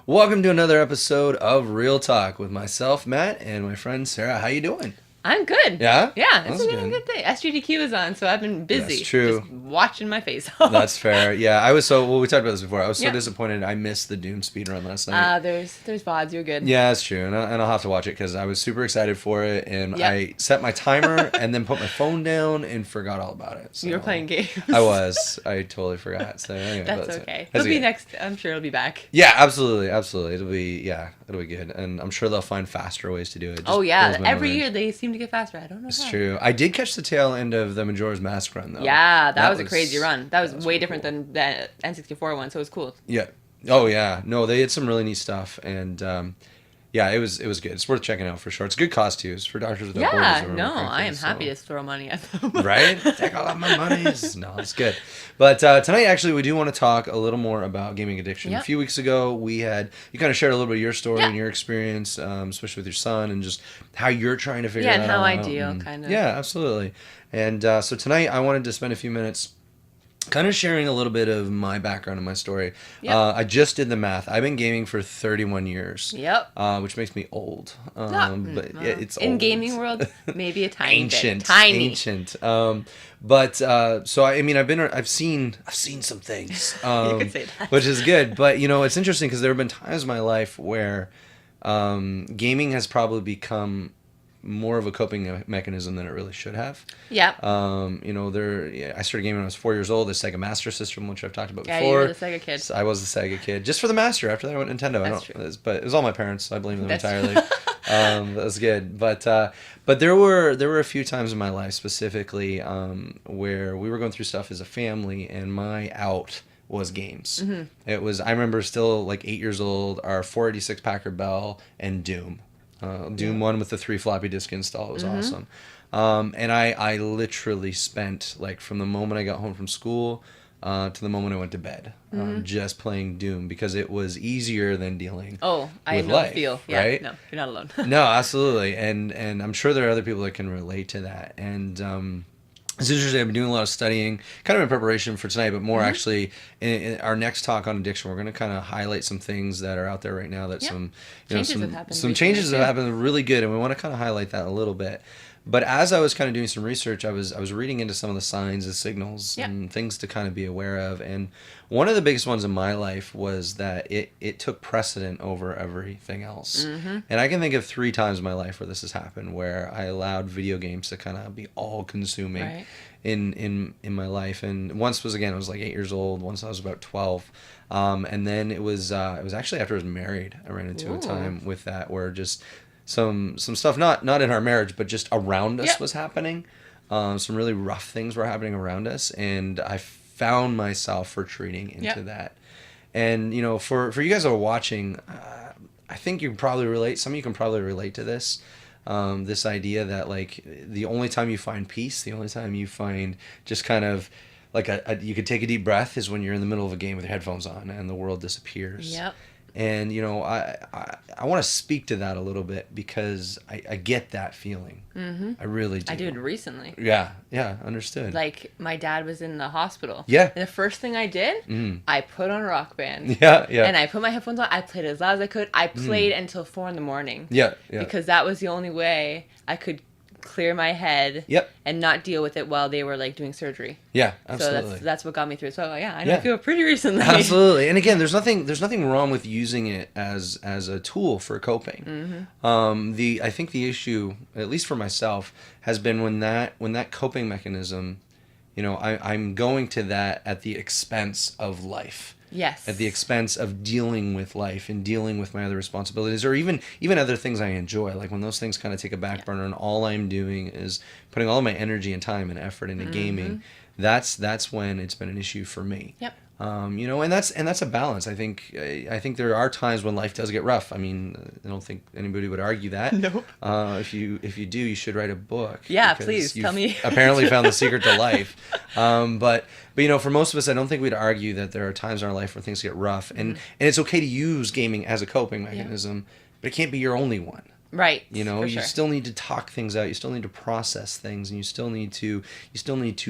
Welcome to another episode of Real Talk with myself, Matt, and my friend Sarah. How you doing? I'm good. Yeah? Yeah, it's That's been a good. good day. SGDQ is on, so I've been busy. That's true. Just watching my face off. That's fair. Yeah, I was so, well, we talked about this before. I was so Yeah. disappointed I missed the Doom speedrun last night. There's VODs. You're good. Yeah, that's true. And I'll have to watch it because I was super excited for it. And Yep. I set my timer and then put my phone down and forgot all about it. So You were playing games. I was. I totally forgot. So anyway, That's okay. That's It'll be okay. next. I'm sure it'll be back. Yeah, absolutely. Absolutely. It'll be good. And I'm sure they'll find faster ways to do it. It just Oh yeah, blows my every mind. year they seem to get faster. I don't know It's how. true. I did catch the tail end of the Majora's Mask run, though. Yeah, that was a crazy run. That was way really different cool. than the N64 one, so it was cool. Yeah. Oh, yeah. No, they had some really neat stuff, and yeah, it was good. It's worth checking out for sure. It's good costumes for Doctors Without Borders. Yeah, or no, whatever, I am so- happy to throw money at them. Right? Take all of my monies. No, it's good. But tonight, actually, we do want to talk a little more about gaming addiction. Yep. A few weeks ago, you kind of shared a little bit of your story Yeah. and your experience, especially with your son, and just how you're trying to figure Yeah, that and how all I out, deal, and- kind of. Yeah, absolutely. And so tonight, I wanted to spend a few minutes kind of sharing a little bit of my background and my story. Yep. I just did the math. I've been gaming for 31 years. Yep. Which makes me old. But Well, it's in old. gaming world, maybe a tiny Ancient, bit. Tiny. ancient. But so I mean, I've seen some things, You could say that. which is good. But it's interesting because there have been times in my life where gaming has probably become more of a coping mechanism than it really should have. Yeah. I started gaming when I was 4 years old. The Sega Master System, which I've talked about Yeah, before. you were the Sega kid. So I was the Sega kid, just for the Master. After that, I went Nintendo. That's true. But it was all my parents, so I blame them That's entirely. That was good. But there were a few times in my life, specifically, where we were going through stuff as a family, and my out was games. Mm-hmm. It was. I remember still like 8 years old. Our 486 Packard Bell and Doom. Doom 1 with the 3 floppy disk install. It was Mm-hmm. awesome. And I literally spent, like, from the moment I got home from school to the moment I went to bed, just playing Doom, because it was easier than dealing Oh, I with know life, the feel. Yeah, right? no, you're not alone. No, absolutely. And I'm sure there are other people that can relate to that. And it's interesting. I've been doing a lot of studying, kind of in preparation for tonight, but more actually in our next talk on addiction. We're going to kind of highlight some things that are out there right now that Yeah. some Changes have happened some recently, changes have too. happened really good, and we want to kind of highlight that a little bit. But as I was kind of doing some research, I was reading into some of the signs and signals Yeah. and things to kind of be aware of. And one of the biggest ones in my life was that it took precedent over everything else. Mm-hmm. And I can think of 3 times in my life where this has happened, where I allowed video games to kind of be all consuming. Right. In my life. And once was, again, I was like 8 years old. Once I was about 12. And then it was actually after I was married, I ran into a Ooh. time with that where just some stuff, not in our marriage, but just around us Yep. was happening. Some really rough things were happening around us, and I found myself retreating into Yep. that. And for you guys that are watching, I think you can probably relate. Some of you can probably relate to this. This idea that, like, the only time you find peace, the only time you find just kind of like you could take a deep breath is when you're in the middle of a game with your headphones on and the world disappears. Yep. And I want to speak to that a little bit because I get that feeling. Mm-hmm. I really do. I did recently. Yeah, understood. Like, my dad was in the hospital. Yeah. And the first thing I did, I put on Rock Band. Yeah. And I put my headphones on. I played as loud as I could. I played until 4 a.m. Yeah. Because that was the only way I could clear my head Yep. and not deal with it while they were, like, doing surgery. Yeah, absolutely. So that's what got me through. So yeah, I know Yeah. I feel pretty recently. Absolutely. And again, there's nothing wrong with using it as a tool for coping. Mm-hmm. I think the issue, at least for myself, has been when that coping mechanism, I'm going to that at the expense of life. Yes. At the expense of dealing with life and dealing with my other responsibilities, or even other things I enjoy. Like when those things kind of take a back burner and all I'm doing is putting all of my energy and time and effort into gaming, that's when it's been an issue for me. Yep. And that's a balance. I think there are times when life does get rough. I mean, I don't think anybody would argue that. Nope. If you do, you should write a book. Yeah, because please, you've tell me. apparently found the secret to life. But for most of us, I don't think we'd argue that there are times in our life where things get rough, and it's okay to use gaming as a coping mechanism, but it can't be your only one. Right. You for sure. still need to talk things out. You still need to process things, and you still need to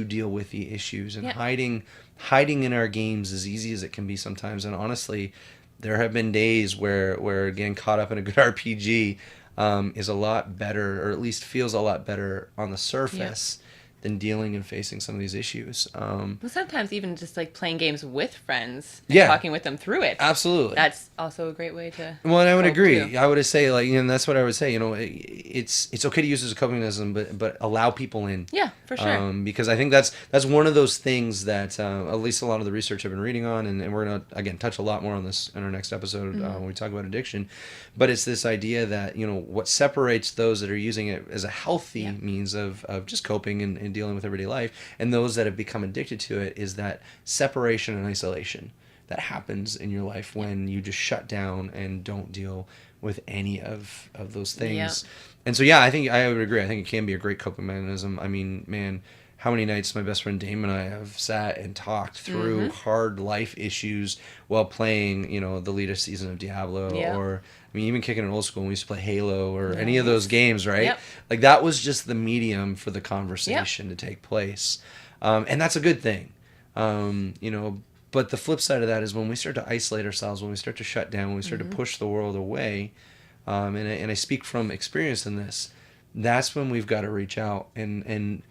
deal with the issues. And Yeah. hiding in our games as easy as it can be sometimes. And honestly, there have been days where getting caught up in a good RPG is a lot better, or at least feels a lot better on the surface than dealing and facing some of these issues. Well, sometimes even just like playing games with friends and Yeah. talking with them through it. Absolutely. That's also a great way to. Well, and I would cope, agree. too. I would say, like, you know, that's what I would say. You know, it's okay to use it as a coping mechanism, but allow people in. Yeah, for sure. Because I think that's one of those things that at least a lot of the research I've been reading on, and we're gonna again touch a lot more on this in our next episode when we talk about addiction. But it's this idea that, you know, what separates those that are using it as a healthy means of just coping and dealing with everyday life, and those that have become addicted to it, is that separation and isolation that happens in your life when you just shut down and don't deal with any of those things. Yeah. And so, yeah, I think I would agree. I think it can be a great coping mechanism. I mean, man, how many nights my best friend Dame and I have sat and talked through hard life issues while playing, you know, the latest season of Diablo, or, I mean, even kicking it old school when we used to play Halo or any of those games, right? Yep. Like, that was just the medium for the conversation to take place. And that's a good thing. You know, but the flip side of that is when we start to isolate ourselves, when we start to shut down, when we start to push the world away, and I speak from experience in this, that's when we've got to reach out. And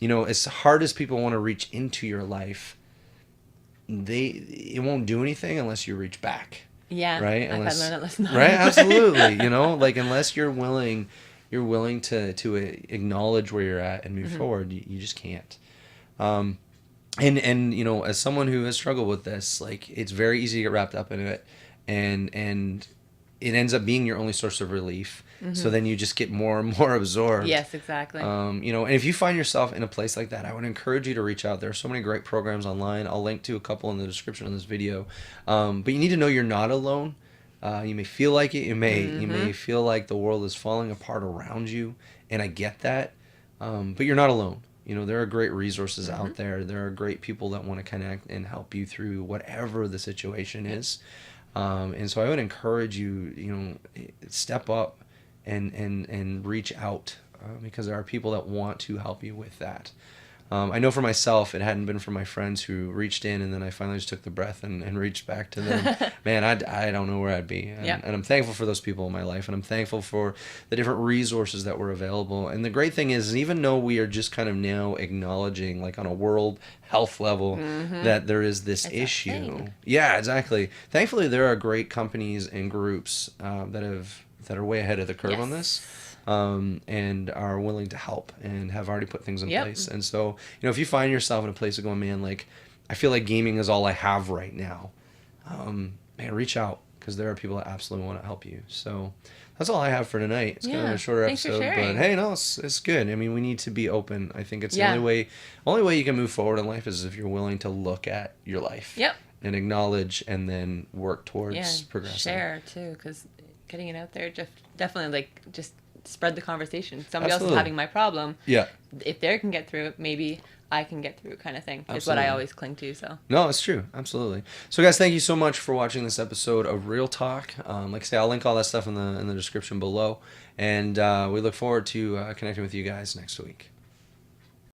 you know, as hard as people want to reach into your life, it won't do anything unless you reach back. Yeah, Right? I've had learned that lesson. Right? Absolutely. You know, like, unless you're willing to acknowledge where you're at and move forward, you just can't. And you know, as someone who has struggled with this, like, it's very easy to get wrapped up into it, and it ends up being your only source of relief. So then you just get more and more absorbed. Yes, exactly. You know, and if you find yourself in a place like that, I would encourage you to reach out. There are so many great programs online. I'll link to a couple in the description of this video. But you need to know you're not alone. You may feel like it. You may feel like the world is falling apart around you, and I get that. But you're not alone. You know, there are great resources out there. There are great people that want to connect and help you through whatever the situation is. And so I would encourage you, you know, step up and reach out, because there are people that want to help you with that. I know for myself, it hadn't been for my friends who reached in, and then I finally just took the breath and reached back to them. Man, I don't know where I'd be. And I'm thankful for those people in my life, and I'm thankful for the different resources that were available. And the great thing is, even though we are just kind of now acknowledging, like, on a world health level, that there is this issue. Yeah, exactly. Thankfully, there are great companies and groups that are way ahead of the curve on this. And are willing to help and have already put things in place. And so, you know, if you find yourself in a place of going, man, like, I feel like gaming is all I have right now, man, reach out, because there are people that absolutely want to help you. So that's all I have for tonight. It's kind of a shorter episode, but hey, no, it's good. I mean, we need to be open. I think it's the only way you can move forward in life is if you're willing to look at your life and acknowledge, and then work towards progressing. Share too, because getting it out there definitely, like, just spread the conversation. Somebody else is having my problem. Yeah. If they can get through it, maybe I can get through it, kind of thing. Is what I always cling to. So. No, it's true. Absolutely. So, guys, thank you so much for watching this episode of Real Talk. Like I say, I'll link all that stuff in the description below, and we look forward to connecting with you guys next week.